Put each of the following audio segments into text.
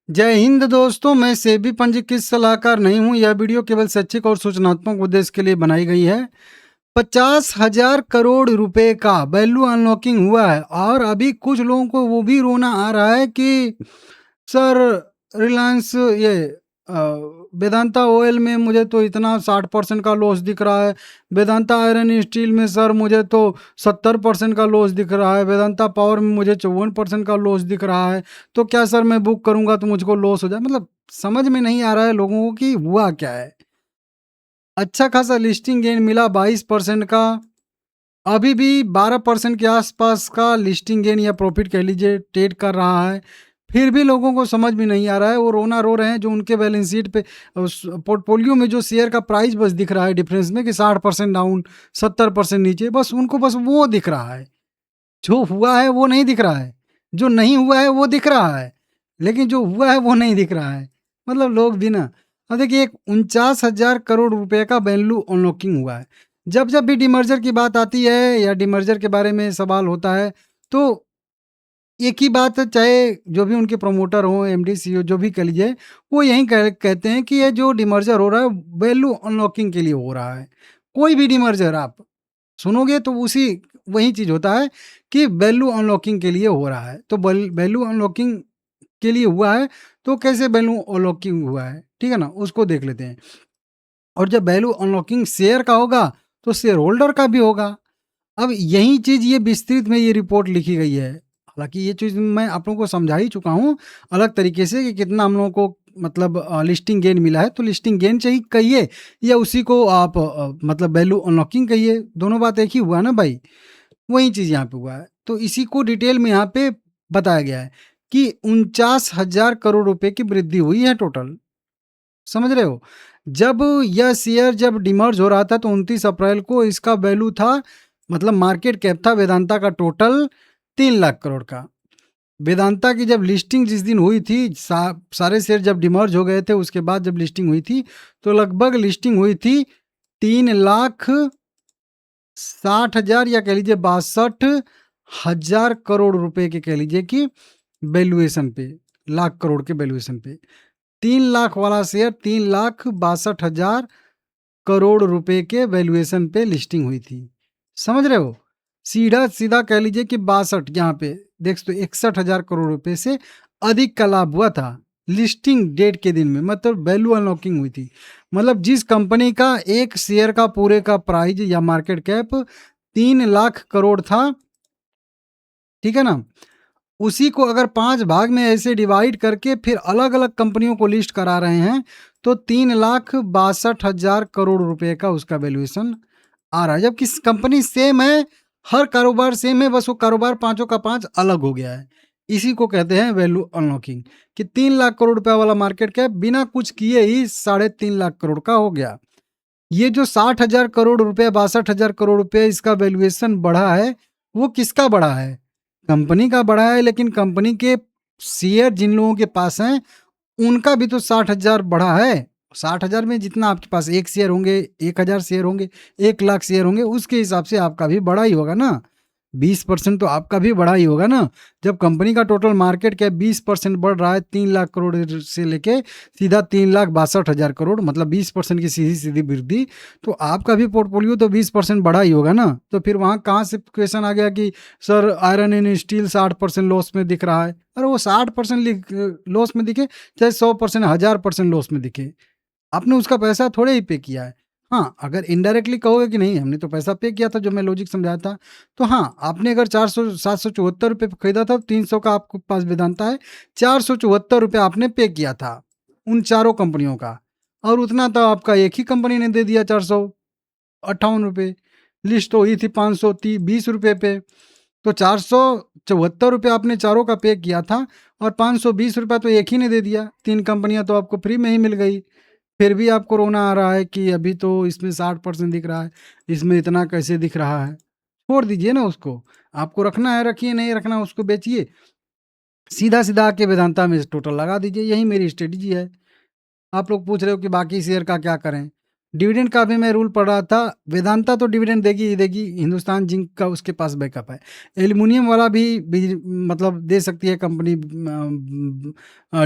जय हिंद दोस्तों, मैं सेबी पंजीकृत सलाहकार नहीं हूँ। यह वीडियो केवल शैक्षिक और सूचनात्मक उद्देश्य के लिए बनाई गई है। 50,000 करोड़ रुपए का वैल्यू अनलॉकिंग हुआ है और अभी कुछ लोगों को वो भी रोना आ रहा है कि सर रिलायंस वेदांता ऑयल में मुझे तो इतना 60% का लॉस दिख रहा है। वेदांता आयरन स्टील में सर मुझे तो 70% का लॉस दिख रहा है। वेदांता पावर में मुझे 54% का लॉस दिख रहा है। तो क्या सर मैं बुक करूंगा तो मुझको लॉस हो जाए? मतलब समझ में नहीं आ रहा है लोगों को कि हुआ क्या है। अच्छा खासा लिस्टिंग गेन मिला 22% का। अभी भी 12% के आसपास का लिस्टिंग गेन या प्रॉफिट कह लीजिए ट्रेड कर रहा है। फिर भी लोगों को समझ में नहीं आ रहा है, वो रोना रो रहे हैं जो उनके बैलेंस शीट पे उस पोर्टफोलियो में जो शेयर का प्राइस बस दिख रहा है डिफरेंस में कि 60% डाउन, 70% नीचे, बस उनको बस वो दिख रहा है। जो हुआ है वो नहीं दिख रहा है, जो नहीं हुआ है वो दिख रहा है, लेकिन जो हुआ है वो नहीं दिख रहा है। मतलब लोग भी ना, अब देखिए एक 49,000 करोड़ रुपए का वैल्यू अनलॉकिंग हुआ है। जब जब भी डिमर्जर की बात आती है या डिमर्जर के बारे में सवाल होता है, तो एक ही बात है, चाहे जो भी उनके प्रमोटर हों, एमडी, सीईओ जो भी कह लीजिए, वो यही कहते हैं कि ये जो डिमर्जर हो रहा है वैल्यू अनलॉकिंग के लिए हो रहा है। कोई भी डिमर्जर आप सुनोगे तो उसी वही चीज़ होता है कि वैल्यू अनलॉकिंग के लिए हो रहा है। तो वैल्यू अनलॉकिंग के लिए हुआ है, तो कैसे वैल्यू अनलॉकिंग हुआ है, ठीक है ना? उसको देख लेते हैं। और जब वैल्यू अनलॉकिंग शेयर का होगा, तो शेयर होल्डर का भी होगा। अब यही चीज़ ये विस्तृत में ये रिपोर्ट लिखी गई है। हालाँकि ये चीज़ मैं आप लोगों को समझा ही चुका हूँ अलग तरीके से कि कितना हम लोगों को मतलब लिस्टिंग गेन मिला है। तो लिस्टिंग गेन चाहिए कहिए या उसी को आप मतलब वैल्यू अनलॉकिंग कहिए, दोनों बात एक ही हुआ ना भाई। वही चीज़ यहाँ पे हुआ है। तो इसी को डिटेल में यहाँ पे बताया गया है कि 49,000 करोड़ रुपए की वृद्धि हुई है टोटल। समझ रहे हो? जब यह शेयर जब डिमर्ज हो रहा था तो 29 अप्रैल को इसका वैल्यू था, मतलब मार्केट कैप था वेदांता का टोटल 3 लाख करोड़ का। वेदांता की जब लिस्टिंग जिस दिन हुई थी, सारे शेयर जब डिमर्ज हो गए थे, उसके बाद जब लिस्टिंग हुई थी, तो लगभग लिस्टिंग हुई थी 3,60,000 या कह लीजिए 62,000 करोड़ रुपए के कह लीजिए कि वैल्यूएशन पे, लाख करोड़ के वैल्यूएशन पे। 3 लाख वाला शेयर 3,62,000 करोड़ रुपए के वैल्यूएशन पे लिस्टिंग हुई थी। समझ रहे हो? सीधा सीधा कह लीजिए कि 62, यहाँ पे देख तो 61,000 करोड़ रुपए से अधिक का लाभ हुआ था लिस्टिंग डेट के दिन में, मतलब वैल्यू अनलॉकिंग हुई थी। मतलब जिस कंपनी का एक शेयर का पूरे का प्राइस या मार्केट कैप 3 लाख करोड़ था, ठीक है ना, उसी को अगर 5 भाग में ऐसे डिवाइड करके फिर अलग-अलग कंपनियों को लिस्ट करा रहे हैं, तो 3,62,000 करोड़ रुपए का उसका वैल्यूएशन आ रहा है। जबकि कंपनी सेम है, हर कारोबार सेम है, बस वो कारोबार पाँचों का 5 अलग हो गया है। इसी को कहते हैं वैल्यू अनलॉकिंग कि 3 लाख करोड़ रुपए वाला मार्केट कैप बिना कुछ किए ही 3.5 लाख करोड़ का हो गया। ये जो 60,000 करोड़ रुपए, 62,000 करोड़ रुपए इसका वैल्यूएशन बढ़ा है, वो किसका बढ़ा है? कंपनी का बढ़ा है, लेकिन कंपनी के शेयर जिन लोगों के पास हैं, उनका भी तो 60,000 बढ़ा है। 60,000 में जितना आपके पास 1 शेयर होंगे, 1,000 शेयर होंगे, 1 लाख शेयर होंगे, उसके हिसाब से आपका भी बढ़ा ही होगा ना। 20% तो आपका भी बढ़ा ही होगा ना। जब कंपनी का टोटल मार्केट कैप 20% बढ़ रहा है 3 लाख करोड़ से लेके सीधा 3,62,000 करोड़, मतलब 20% की सीधी-सीधी वृद्धि, तो आपका भी पोर्टफोलियो तो 20% बढ़ा ही होगा ना। तो फिर वहाँ कहाँ से क्वेश्चन आ गया कि sir iron and steel 60% loss में दिख रहा है। अरे वो 60% लॉस में दिखे, चाहे 100%, 1000% लॉस में दिखे, आपने उसका पैसा थोड़े ही पे किया है। हाँ, अगर इनडायरेक्टली कहोगे कि नहीं हमने तो पैसा पे किया था, जो मैं लॉजिक समझाया था, तो हाँ, आपने अगर 400 774 रुपये पे खरीदा था, तो 300 का आपके पास वेदांता है, 474 रुपये आपने पे किया था, उन चारों कंपनियों का, और उतना तो आपका एक ही कंपनी ने दे दिया 458 रुपये। लिस्ट तो हुई थी 520 रुपये पे, तो 474 रुपये आपने चारों का पे किया था और 520 रुपये तो एक ही ने दे दिया। 3 कंपनियाँ तो आपको फ्री में ही मिल गई। फिर भी आपको रोना आ रहा है कि अभी तो इसमें 60% दिख रहा है, इसमें इतना कैसे दिख रहा है? छोड़ दीजिए ना उसको, आपको रखना है रखिए, नहीं रखना उसको बेचिए। सीधा-सीधा आके वेदांता में टोटल लगा दीजिए, यही मेरी स्ट्रेटजी है। आप लोग पूछ रहे हो कि बाकी शेयर का क्या करें? डिविडेंड का भी मैं रूल पढ़ रहा था, वेदांता तो डिविडेंड देगी ही देगी, हिंदुस्तान जिंक का उसके पास बैकअप है। एल्युमिनियम वाला भी मतलब दे सकती है कंपनी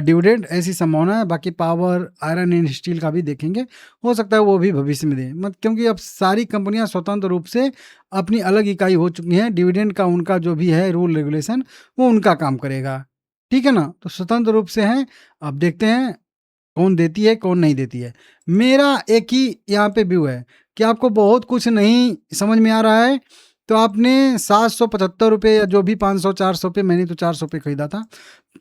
डिविडेंड, ऐसी संभावना है। बाकी पावर, आयरन एंड स्टील का भी देखेंगे, हो सकता है वो भी भविष्य में दे, मत क्योंकि अब सारी कंपनियां स्वतंत्र रूप से अपनी अलग इकाई हो चुकी हैं। डिविडेंड का उनका जो भी है रूल रेगुलेशन, वो उनका काम करेगा, ठीक है ना। तो स्वतंत्र रूप से हैं। अब देखते हैं कौन देती है कौन नहीं देती है। मेरा एक ही यहाँ पे व्यू है कि आपको बहुत कुछ नहीं समझ में आ रहा है, तो आपने 775 रुपये या जो भी 500-400 पे, मैंने तो 400 पे खरीदा था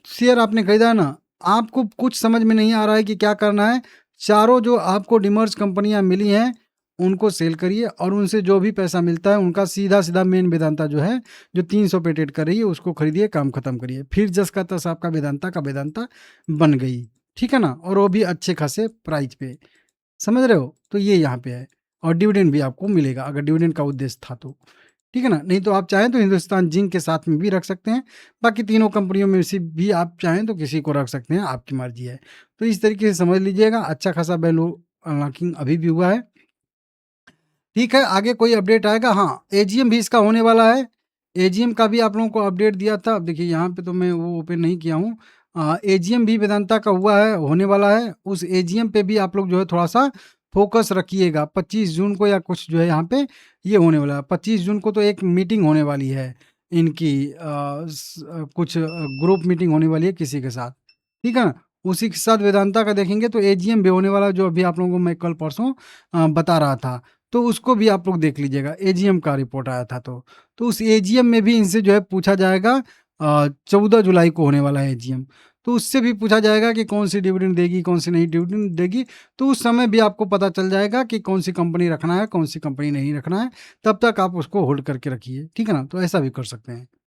शेयर, आपने खरीदा ना, आपको कुछ समझ में नहीं आ रहा है कि क्या करना है। चारों जो आपको डिमर्ज कंपनियां मिली हैं उनको सेल करिए, और उनसे जो भी पैसा मिलता है उनका सीधा सीधा मेन वेदांता जो है, जो 300 पे ट्रेड कर रही है, उसको खरीदिए, काम खत्म करिए। फिर जस का तस आपका वेदांता का वेदांता बन गई, ठीक है ना, और वो भी अच्छे खासे प्राइस पे, समझ रहे हो। तो ये यहाँ पे है, और डिविडेंड भी आपको मिलेगा अगर डिविडेंड का उद्देश्य था तो, ठीक है ना। नहीं तो आप चाहें तो हिंदुस्तान जिंक के साथ में भी रख सकते हैं, बाकी तीनों कंपनियों में से भी आप चाहें तो किसी को रख सकते हैं, आपकी मर्जी है। तो इस तरीके से समझ लीजिएगा, अच्छा खासा वैल्यू अनलॉकिंग अभी भी हुआ है, ठीक है। आगे कोई अपडेट आएगा, हाँ एजीएम भी इसका होने वाला है। एजीएम का भी आप लोगों को अपडेट दिया था। अब देखिए यहाँ पे तो मैं वो ओपन नहीं किया हूँ। एजीएम भी वेदांता का हुआ है, होने वाला है। उस एजीएम पे भी आप लोग जो है थोड़ा सा फोकस रखिएगा। 25 जून को या कुछ जो है यहाँ पे ये होने वाला है। 25 जून को तो एक मीटिंग होने वाली है इनकी, कुछ ग्रुप मीटिंग होने वाली है किसी के साथ, ठीक है ना। उसी के साथ वेदांता का देखेंगे तो एजीएम भी होने वाला है, जो अभी आप लोगों को मैं कल परसों बता रहा था। तो उसको भी आप लोग देख लीजिएगा, एजीएम का रिपोर्ट आया था तो उस एजीएम में भी इनसे जो है पूछा जाएगा। 14 जुलाई को होने वाला है एजीएम, तो उससे भी पूछा जाएगा कि कौन सी डिविडेंड देगी कौन सी नहीं डिविडेंड देगी। तो उस समय भी आपको पता चल जाएगा कि कौन सी कंपनी रखना है कौन सी कंपनी नहीं रखना है। तब तक आप उसको होल्ड करके रखिए, ठीक है ना। तो ऐसा भी कर सकते हैं।